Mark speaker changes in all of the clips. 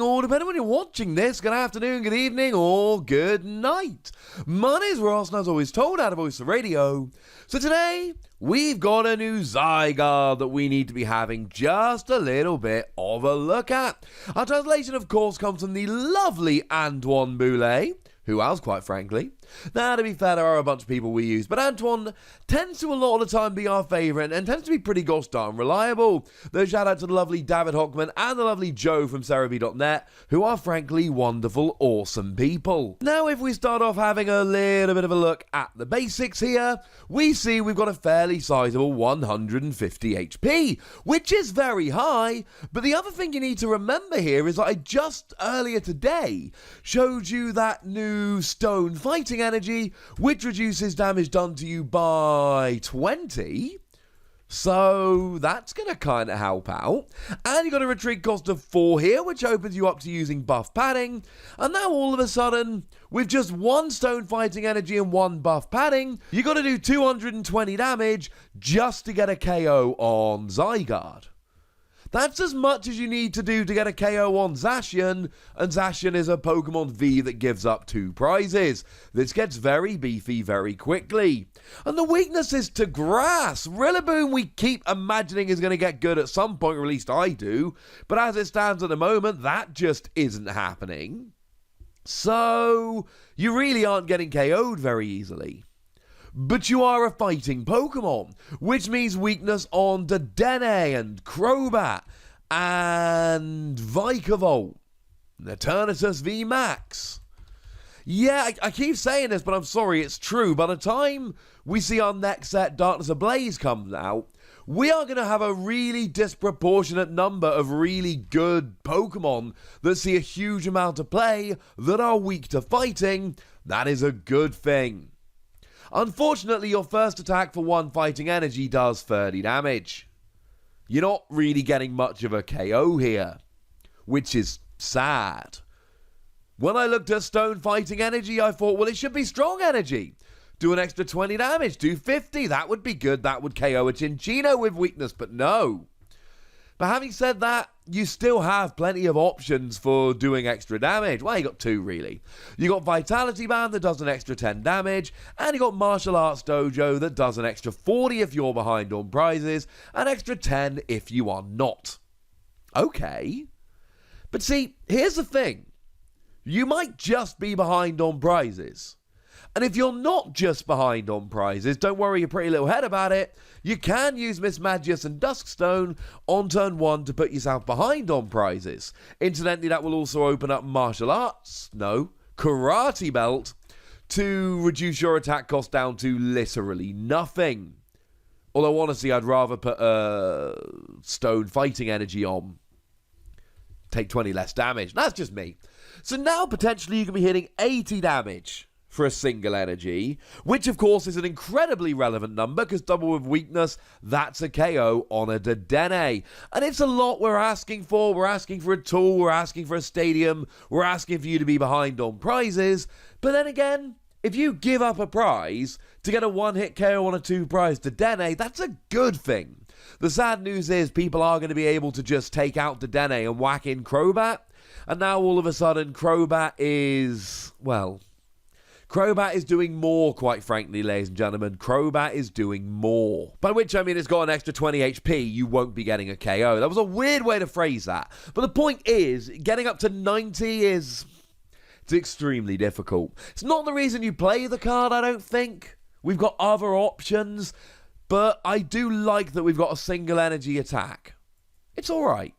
Speaker 1: morning, or depending on when you're watching this, good afternoon, good evening, or good night. My name's Ross, and as always told out of Voice of Radio. So today, we've got a new Zygarde that we need to be having just a little bit of a look at. Our translation, of course, comes from the lovely Antoine Boulet, who else, quite frankly. Now, to be fair, there are a bunch of people we use, but Antoine tends to a lot of the time be our favourite and tends to be pretty gosh darn reliable. Though shout out to the lovely David Hockman and the lovely Joe from Cerebi.net, who are frankly wonderful, awesome people. Now, if we start off having a little bit of a look at the basics here, we see we've got a fairly sizable 150 HP, which is very high, but the other thing you need to remember here is that I just earlier today showed you that new stone fighting energy, which reduces damage done to you by 20. So that's going to kind of help out. And you got a retreat cost of 4 here, which opens you up to using buff padding. And now all of a sudden, with just 1 stone fighting energy and 1 buff padding, you got to do 220 damage just to get a KO on Zygarde. That's as much as you need to do to get a KO on Zacian, and Zacian is a Pokemon V that gives up 2 prizes. This gets very beefy very quickly. And the weakness is to grass. Rillaboom we keep imagining is going to get good at some point, or at least I do, but as it stands at the moment, that just isn't happening. So, you really aren't getting KO'd very easily. But you are a fighting Pokemon, which means weakness on Dedenne and Crobat and Vikavolt, Eternatus V Max. Yeah, I keep saying this, but I'm sorry, it's true. By the time we see our next set, Darkness Ablaze, comes out, we are going to have a really disproportionate number of really good Pokemon that see a huge amount of play that are weak to fighting. That is a good thing. Unfortunately, your first attack for 1 fighting energy does 30 damage. You're not really getting much of a KO here, which is sad. When I looked at stone fighting energy, I thought, well, it should be strong energy. Do an extra 20 damage, do 50, that would be good, that would KO a Chinchino with weakness, but no. But having said that, you still have plenty of options for doing extra damage. Well, you got 2 really. You got Vitality Band that does an extra 10 damage, and you got Martial Arts Dojo that does an extra 40 if you're behind on prizes, an extra 10 if you are not. Okay. But see, here's the thing. You might just be behind on prizes. And if you're not just behind on prizes, don't worry your pretty little head about it. You can use Mismagius and Duskstone on turn 1 to put yourself behind on prizes. Incidentally, that will also open up Karate Belt, to reduce your attack cost down to literally nothing. Although honestly, I'd rather put Stone Fighting Energy on. Take 20 less damage. That's just me. So now potentially you can be hitting 80 damage for a single energy, which of course is an incredibly relevant number because double with weakness, that's a KO on a Dedenne. And it's a lot we're asking for. We're asking for a tool, we're asking for a stadium, we're asking for you to be behind on prizes. But then again, if you give up a prize to get a 1-hit KO on a 2-prize Dedenne, that's a good thing. The sad news is people are going to be able to just take out Dedenne and whack in Crobat. And now all of a sudden Crobat is, well, Crobat is doing more, quite frankly, ladies and gentlemen. Crobat is doing more. By which I mean it's got an extra 20 HP, you won't be getting a KO. That was a weird way to phrase that. But the point is, getting up to 90 it's extremely difficult. It's not the reason you play the card, I don't think. We've got other options, but I do like that we've got a single energy attack. It's alright.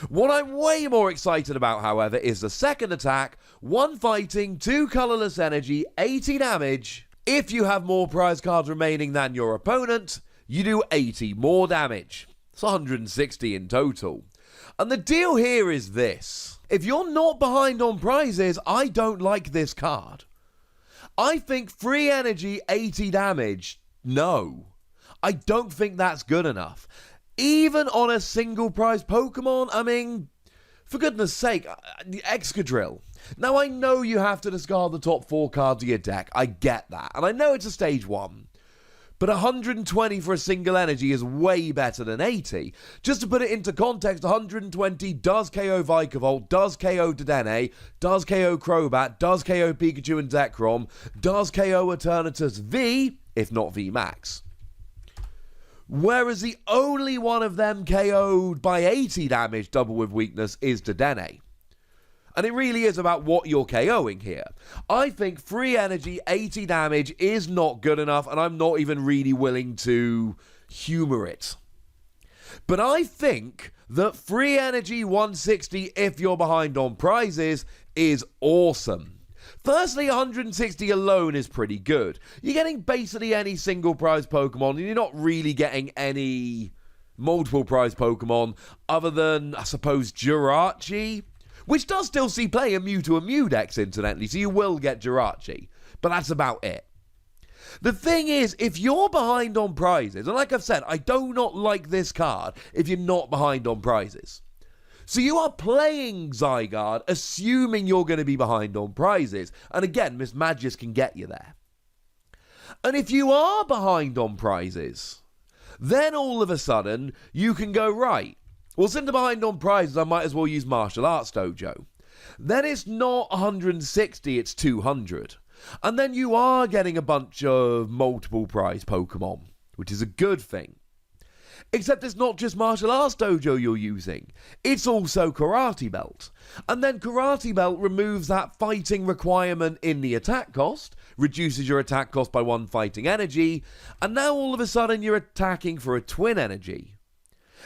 Speaker 1: What I'm way more excited about, however, is the second attack, 1 fighting, 2 colourless energy, 80 damage. If you have more prize cards remaining than your opponent, you do 80 more damage. It's 160 in total. And the deal here is this. If you're not behind on prizes, I don't like this card. I think free energy, 80 damage, no. I don't think that's good enough. Even on a single prize Pokemon, I mean, for goodness sake, the Excadrill. Now, I know you have to discard the top 4 cards of your deck. I get that. And I know it's a stage 1. But 120 for a single energy is way better than 80. Just to put it into context, 120 does KO Vikavolt, does KO Dedenne, does KO Crobat, does KO Pikachu and Zekrom, does KO Eternatus V, if not V Max. Whereas the only one of them KO'd by 80 damage double with weakness is Dedenne. And it really is about what you're KOing here. I think free energy, 80 damage is not good enough, and I'm not even really willing to humour it. But I think that free energy 160 if you're behind on prizes is awesome. Firstly, 160 alone is pretty good. You're getting basically any single prize Pokemon, and you're not really getting any multiple prize Pokemon other than, I suppose, Jirachi, which does still see play in Mewtwo and Mewdex, incidentally, so you will get Jirachi. But that's about it. The thing is, if you're behind on prizes, and like I've said, I do not like this card if you're not behind on prizes. So you are playing Zygarde, assuming you're going to be behind on prizes. And again, Miss Magius can get you there. And if you are behind on prizes, then all of a sudden, you can go, right, well, since I'm behind on prizes, I might as well use Martial Arts Dojo. Then it's not 160, it's 200. And then you are getting a bunch of multiple prize Pokemon, which is a good thing. Except it's not just Martial Arts Dojo you're using. It's also Karate Belt. And then Karate Belt removes that fighting requirement in the attack cost, reduces your attack cost by 1 fighting energy, and now all of a sudden you're attacking for a twin energy.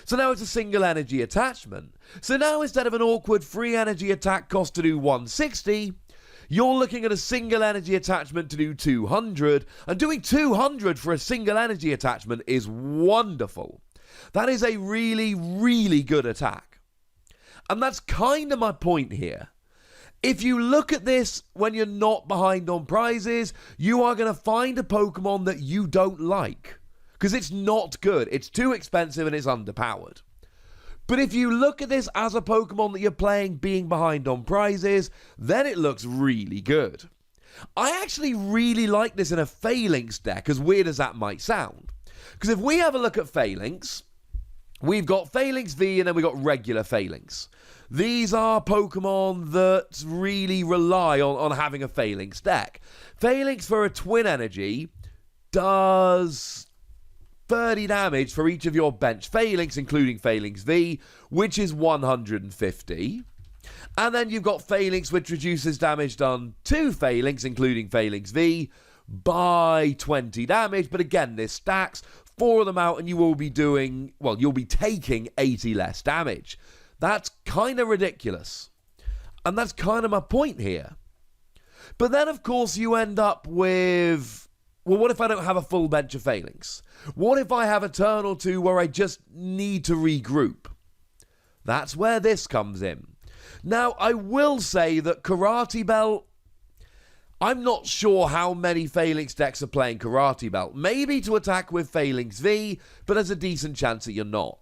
Speaker 1: So now it's a single energy attachment. So now instead of an awkward free energy attack cost to do 160, you're looking at a single energy attachment to do 200. And doing 200 for a single energy attachment is wonderful. That is a really, really good attack. And that's kind of my point here. If you look at this when you're not behind on prizes, you are going to find a Pokemon that you don't like. Because it's not good. It's too expensive and it's underpowered. But if you look at this as a Pokemon that you're playing being behind on prizes, then it looks really good. I actually really like this in a Phalanx deck, as weird as that might sound. Because if we have a look at Phalanx, we've got Phalanx V and then we've got regular Phalanx. These are Pokemon that really rely on having a Phalanx deck. Phalanx for a twin energy does 30 damage for each of your bench Phalanx, including Phalanx V, which is 150. And then you've got Phalanx, which reduces damage done to Phalanx, including Phalanx V, by 20 damage. But again, this stacks 4 of them out, and you will be doing, well, you'll be taking 80 less damage. That's kind of ridiculous. And that's kind of my point here. But then, of course, you end up with, well, what if I don't have a full bench of Phalanx? What if I have a turn or two where I just need to regroup? That's where this comes in. Now, I will say that Karate Belt, I'm not sure how many Phalanx decks are playing Karate Belt. Maybe to attack with Phalanx V, but there's a decent chance that you're not.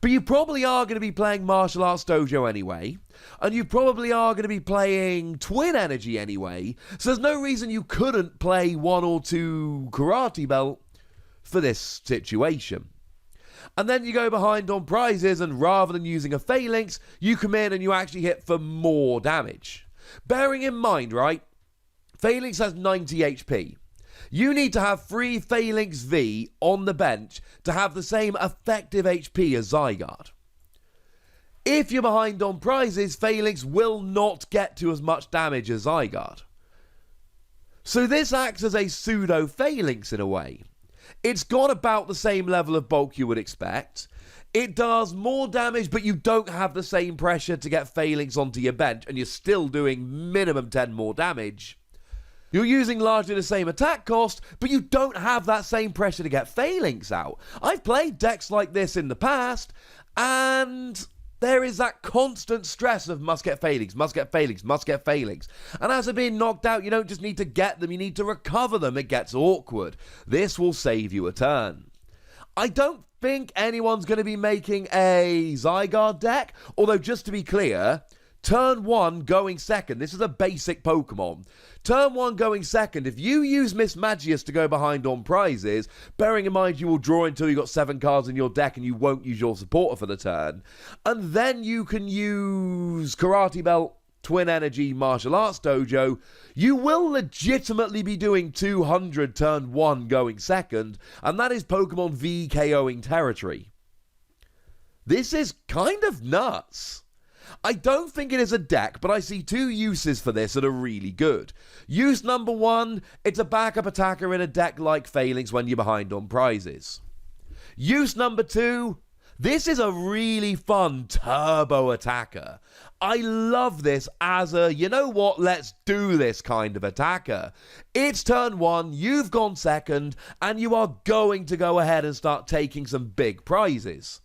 Speaker 1: But you probably are going to be playing Martial Arts Dojo anyway, and you probably are going to be playing Twin Energy anyway, so there's no reason you couldn't play 1 or 2 Karate Belt for this situation. And then you go behind on prizes, and rather than using a Phalanx, you come in and you actually hit for more damage. Bearing in mind, right, Phalanx has 90 HP. You need to have 3 Phalanx V on the bench to have the same effective HP as Zygarde. If you're behind on prizes, Phalanx will not get to as much damage as Zygarde. So this acts as a pseudo Phalanx in a way. It's got about the same level of bulk you would expect. It does more damage, but you don't have the same pressure to get Phalanx onto your bench, and you're still doing minimum 10 more damage. You're using largely the same attack cost, but you don't have that same pressure to get Phalanx out. I've played decks like this in the past, and there is that constant stress of must get Phalanx, must get Phalanx, must get Phalanx. And as they're being knocked out, you don't just need to get them, you need to recover them. It gets awkward. This will save you a turn. I don't think anyone's going to be making a Zygarde deck, although just to be clear, Turn 1 going second. This is a basic Pokemon. Turn 1 going second. If you use Miss Magius to go behind on prizes, bearing in mind you will draw until you've got 7 cards in your deck and you won't use your supporter for the turn, and then you can use Karate Belt, Twin Energy, Martial Arts Dojo, you will legitimately be doing 200 turn 1 going second, and that is Pokemon VKOing territory. This is kind of nuts. I don't think it is a deck, but I see 2 uses for this that are really good. Use number 1, it's a backup attacker in a deck like Phalanx when you're behind on prizes. Use number 2, this is a really fun turbo attacker. I love this as a, you know what, let's do this kind of attacker. It's turn 1, you've gone second, and you are going to go ahead and start taking some big prizes.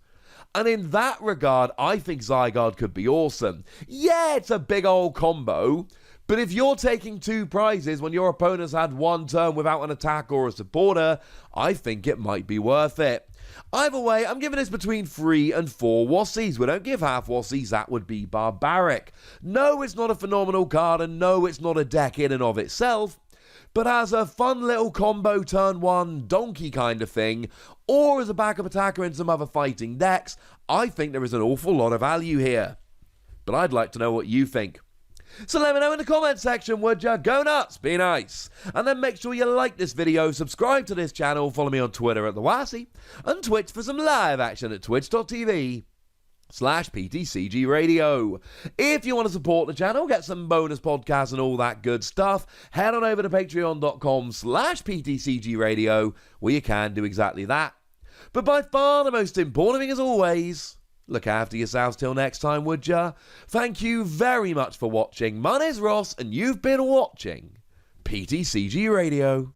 Speaker 1: And in that regard, I think Zygarde could be awesome. Yeah, it's a big old combo, but if you're taking 2 prizes when your opponent's had 1 turn without an attack or a supporter, I think it might be worth it. Either way, I'm giving this between 3 and 4 Wassies. We don't give half Wassies, that would be barbaric. No, it's not a phenomenal card, and no, it's not a deck in and of itself, but as a fun little combo turn 1 donkey kind of thing, or as a backup attacker in some other fighting decks, I think there is an awful lot of value here. But I'd like to know what you think. So let me know in the comment section, would ya? Go nuts, be nice. And then make sure you like this video, subscribe to this channel, follow me on Twitter at @TheWassie, and Twitch for some live action at twitch.tv/PTCGRadio. If you want to support the channel, get some bonus podcasts and all that good stuff, head on over to patreon.com/PTCGRadio, where you can do exactly that. But by far the most important thing, as always, look after yourselves till next time, would ya? Thank you very much for watching. My name's Ross, and you've been watching PTCG Radio.